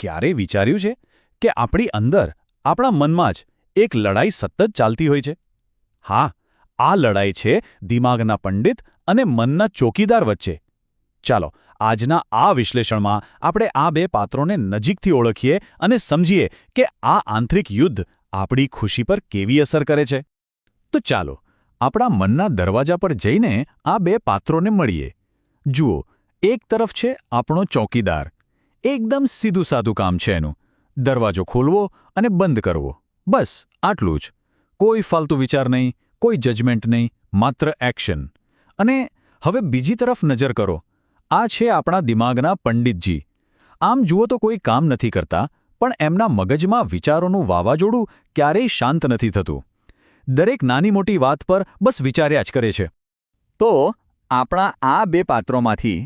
ક્યારેય વિચાર્યું છે કે આપણી અંદર, આપણા મનમાં જ એક લડાઈ સતત ચાલતી હોય છે? હા, આ લડાઈ છે દિમાગના પંડિત અને મનના ચોકીદાર વચ્ચે. ચાલો, આજના આ વિશ્લેષણમાં આપણે આ બે પાત્રોને નજીકથી ઓળખીએ અને સમજીએ કે આ આંતરિક યુદ્ધ આપણી ખુશી પર કેવી અસર કરે છે. તો ચાલો, આપણા મનના દરવાજા પર જઈને આ બે પાત્રોને મળીએ. જુઓ, એક તરફ છે આપણો ચોકીદાર. એકદમ સીધું સાદું કામ છે એનું. દરવાજો ખોલવો અને બંધ કરવો, બસ આટલું જ. કોઈ ફાલતુ વિચાર નહીં, કોઈ જજમેન્ટ નહીં, માત્ર એક્શન. અને હવે બીજી તરફ નજર કરો. આ છે આપણા દિમાગના પંડિતજી. આમ જુઓ તો કોઈ કામ નથી કરતા, પણ એમના મગજમાં વિચારોનું વાવાઝોડું ક્યારેય શાંત નથી થતું. દરેક નાની મોટી વાત પર બસ વિચાર્યા જ કરે છે. તો આપણા આ બે પાત્રોમાંથી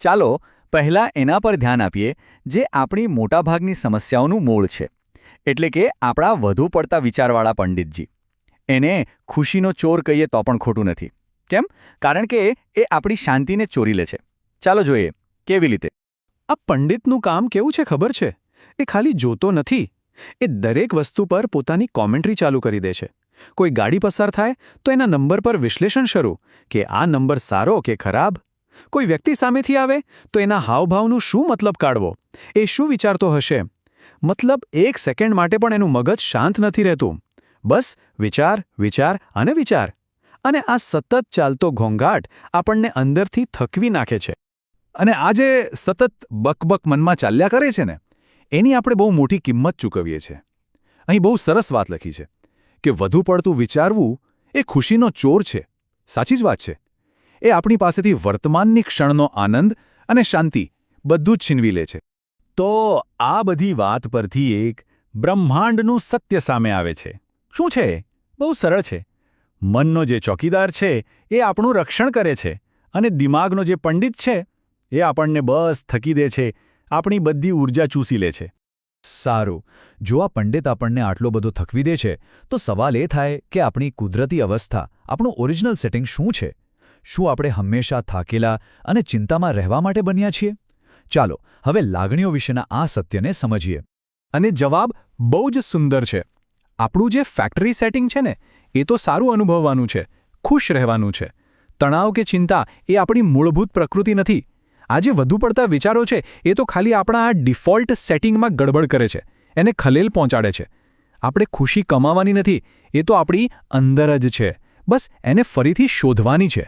ચાલો પહેલાં એના પર ધ્યાન આપીએ જે આપણી મોટાભાગની સમસ્યાઓનું મૂળ છે, એટલે કે આપણા વધુ પડતા વિચારવાળા પંડિતજી. એને ખુશીનો ચોર કહીએ તો પણ ખોટું નથી. કેમ? કારણ કે એ આપણી શાંતિને ચોરી લે છે. ચાલો જોઈએ કેવી રીતે. આ પંડિતનું કામ કેવું છે ખબર છે? એ ખાલી જોતો નથી, એ દરેક વસ્તુ પર પોતાની કોમેન્ટ્રી ચાલુ કરી દે છે. કોઈ ગાડી પસાર થાય તો એના નંબર પર વિશ્લેષણ શરૂ, કે આ નંબર સારો કે ખરાબ. કોઈ વ્યક્તિ સામેથી આવે તો એના હાવભાવનું શું મતલબ કાઢવો, એ શું વિચારતો હશે. મતલબ એક સેકન્ડ માટે પણ એનું મગજ શાંત નથી રહેતું. બસ વિચાર, વિચાર અને વિચાર. અને આ સતત ચાલતો ઘોંઘાટ આપણને અંદરથી થકવી નાખે છે. અને આ જે સતત બકબક મનમાં ચાલ્યા કરે છે ને, એની આપણે બહુ મોટી કિંમત ચૂકવીએ છીએ. અહીં બહુ સરસ વાત લખી છે કે વધુ પડતું વિચારવું એ ખુશીનો ચોર છે. સાચી જ વાત છે. એ આપણી પાસેથી વર્તમાનની ક્ષણનો આનંદ અને શાંતિ બધું જ છીનવી લે છે. તો આ બધી વાત પરથી એક બ્રહ્માંડનું સત્ય સામે આવે છે. શું છે? બહુ સરળ છે. મનનો જે ચોકીદાર છે એ આપણું રક્ષણ કરે છે, અને દિમાગનો જે પંડિત છે એ આપણને બસ થકી દે છે, આપણી બધી ઊર્જા ચૂસી લે છે. સારું, જો આ પંડિત આપણને આટલો બધો થકવી દે છે, તો સવાલ એ થાય કે આપણી કુદરતી અવસ્થા, આપણું ઓરિજિનલ સેટિંગ શું છે? શું આપણે હંમેશા થાકેલા અને ચિંતામાં રહેવા માટે બન્યા છીએ? ચાલો હવે લાગણીઓ વિશેના આ સત્યને સમજીએ. અને જવાબ બહુ જ સુંદર છે. આપણું જે ફેક્ટરી સેટિંગ છે ને, એ તો સારું અનુભવવાનું છે, ખુશ રહેવાનું છે. તણાવ કે ચિંતા એ આપણી મૂળભૂત પ્રકૃતિ નથી. આ જે વધુ પડતા વિચારો છે એ તો ખાલી આપણા આ ડિફોલ્ટ સેટિંગમાં ગડબડ કરે છે, એને ખલેલ પહોંચાડે છે. આપણે ખુશી કમાવાની નથી, એ તો આપણી અંદર જ છે. બસ એને ફરીથી શોધવાની છે.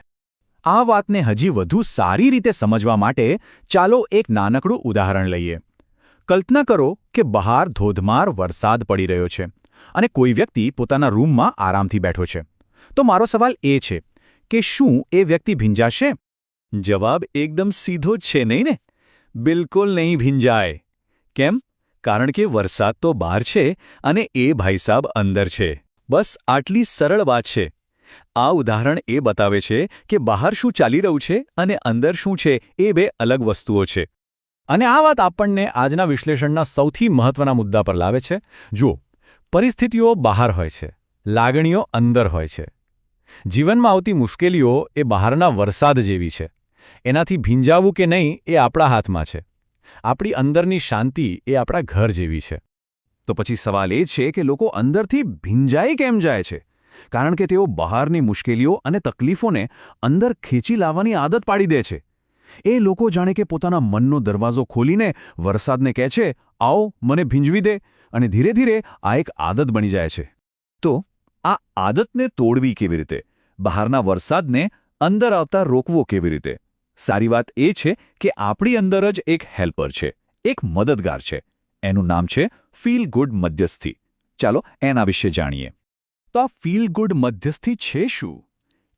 આ વાતને હજી વધુ સારી રીતે સમજવા માટે ચાલો એક નાનકડું ઉદાહરણ લઈએ. કલ્પના કરો કે બહાર ધોધમાર વરસાદ પડી રહ્યો છે અને કોઈ વ્યક્તિ પોતાના રૂમમાં આરામથી બેઠો છે. તો મારો સવાલ એ છે કે શું એ વ્યક્તિ ભીંજાશે? જવાબ એકદમ સીધો જ છે, નહીં ને? બિલકુલ નહીં ભીંજાય. કેમ? કારણ કે વરસાદ તો બહાર છે અને એ ભાઈસાબ અંદર છે. બસ આટલી સરળ વાત છે. આ ઉદાહરણ એ બતાવે છે કે બહાર શું ચાલી રહ્યું છે અને અંદર શું છે એ બે અલગ વસ્તુઓ છે. અને આ વાત આપણને આજના વિશ્લેષણના સૌથી મહત્વના મુદ્દા પર લાવે છે. જુઓ, પરિસ્થિતિઓ બહાર હોય છે, લાગણીઓ અંદર હોય છે. જીવનમાં આવતી મુશ્કેલીઓ એ બહારના વરસાદ જેવી છે. એનાથી ભીંજાવું કે નહીં એ આપણા હાથમાં છે. આપણી અંદરની શાંતિ એ આપણા ઘર જેવી છે. તો પછી સવાલ એ છે કે લોકો અંદરથી ભીંજાઈ કેમ જાય છે? કારણ કે તેઓ બહારની મુશ્કેલીઓ અને તકલીફોને અંદર ખેંચી લાવવાની આદત પાડી દે છે. એ લોકો જાણે કે પોતાના મનનો દરવાજો ખોલીને વરસાદને કહે છે, આવો મને ભીંજવી દે, અને ધીરે ધીરે આ એક આદત બની જાય છે. તો આ આદતને તોડવી કેવી રીતે? બહારના વરસાદને અંદર આવતા રોકવો કેવી રીતે? સારી વાત એ છે કે આપણી અંદર જ એક હેલ્પર છે, એક મદદગાર છે. એનું નામ છે ફીલ ગુડ મધ્યસ્થી. ચાલો એના વિશે જાણીએ. તો આ ફીલ ગુડ મધ્યસ્થી છે શું?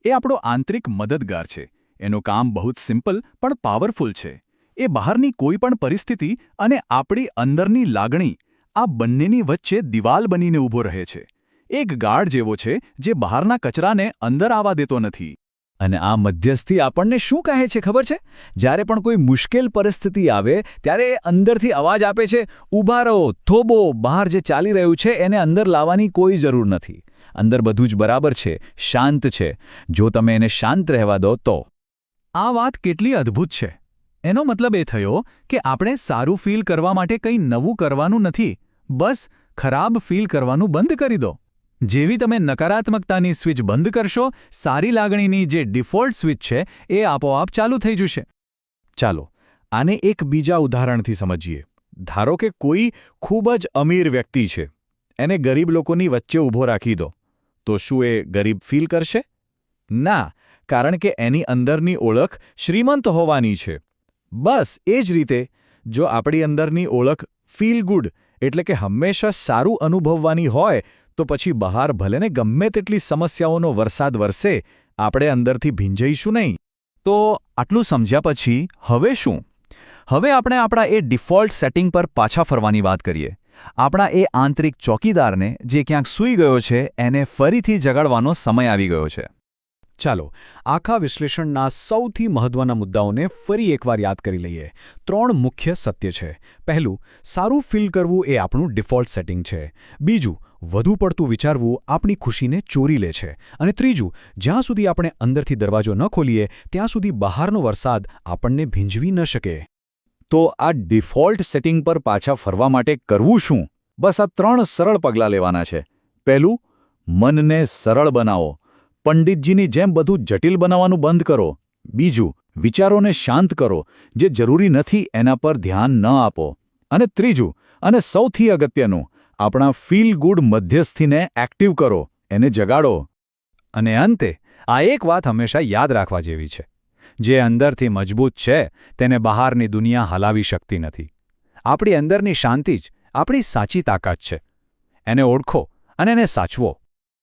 એ આપણો આંતરિક મદદગાર છે. એનું કામ બહુ જ સિમ્પલ પણ પાવરફુલ છે. એ બહારની કોઈ પણ પરિસ્થિતિ અને આપણી અંદરની લાગણી, આ બંનેની વચ્ચે દિવાલ બનીને ઊભો રહે છે. એક ગાર્ડ જેવો છે જે બહારના કચરાને અંદર આવવા દેતો નથી. અને આ મધ્યસ્થી આપણને શું કહે છે ખબર છે? જ્યારે પણ કોઈ મુશ્કેલ પરિસ્થિતિ આવે ત્યારે અંદરથી અવાજ આપે છે, ઊભા રહો, થોભો, બહાર જે ચાલી રહ્યું છે એને અંદર લાવવાની કોઈ જરૂર નથી. અંદર બધું જ બરાબર છે, શાંત છે. જો તમે એને શાંત રહેવા દો તો. આ વાત કેટલી અદ્ભુત છે. એનો મતલબ એ થયો કે આપણે સારું ફીલ કરવા માટે કંઈ નવું કરવાનું નથી, બસ ખરાબ ફીલ કરવાનું બંધ કરી દો. જેવી તમે નકારાત્મકતાની સ્વિચ બંધ કરશો, સારી લાગણીની જે ડિફોલ્ટ સ્વિચ છે એ આપોઆપ ચાલુ થઈ જશે. ચાલો આને એક બીજા ઉદાહરણથી સમજીએ. ધારો કે કોઈ ખૂબ જ અમીર વ્યક્તિ છે, એને ગરીબ લોકોની વચ્ચે ઊભો રાખી દો, તો શું એ ગરીબ ફીલ કરશે? ના, કારણ કે એની અંદરની ઓળખ શ્રીમંત હોવાની છે. બસ એ જ રીતે જો આપણી અંદરની ઓળખ ફીલ ગુડ એટલે કે હંમેશા સારું અનુભવવાની હોય, તો પછી બહાર ભલેને ગમે તેટલી સમસ્યાઓનો વરસાદ વરસે, આપણે અંદરથી ભીંજાઈશું નહીં. તો આટલું સમજ્યા પછી હવે શું? હવે આપણે આપણા એ ડિફોલ્ટ સેટિંગ પર પાછા ફરવાની વાત કરીએ. આપણા એ આંતરિક ચોકીદારને જે ક્યાંક સૂઈ ગયો છે, એને ફરીથી જગાડવાનો સમય આવી ગયો છે. ચાલો આખા વિશ્લેષણના સૌથી મહત્વના મુદ્દાઓને ફરી એકવાર યાદ કરી લઈએ. 3 મુખ્ય સત્ય છે. પહેલું, સારું ફીલ કરવું એ આપણું ડિફોલ્ટ સેટિંગ છે. બીજું, વધુ પડતું વિચારવું આપણી ખુશીને ચોરી લે છે. અને ત્રીજું, જ્યાં સુધી આપણે અંદરથી દરવાજો ન ખોલીએ ત્યાં સુધી બહારનો વરસાદ આપણને ભીંજવી ન શકે. તો આ ડિફોલ્ટ સેટિંગ પર પાછા ફરવા માટે કરવું શું? બસ આ 3 સરળ પગલાં લેવાના છે. પહેલું, મનને સરળ બનાવો. પંડિતજીની જેમ બધું જટિલ બનાવવાનું બંધ કરો. બીજું, વિચારોને શાંત કરો. જે જરૂરી નથી એના પર ધ્યાન ન આપો. અને ત્રીજું, અને સૌથી અગત્યનું, આપણા ફીલ ગુડ મધ્યસ્થીને એક્ટિવ કરો, એને જગાડો. અને અંતે આ એક વાત હંમેશા યાદ રાખવા જેવી છે. જે અંદરથી મજબૂત છે તેને બહારની દુનિયા હલાવી શકતી નથી. આપણી અંદરની શાંતિ જ આપણી સાચી તાકાત છે. એને ઓળખો અને એને સાચવો.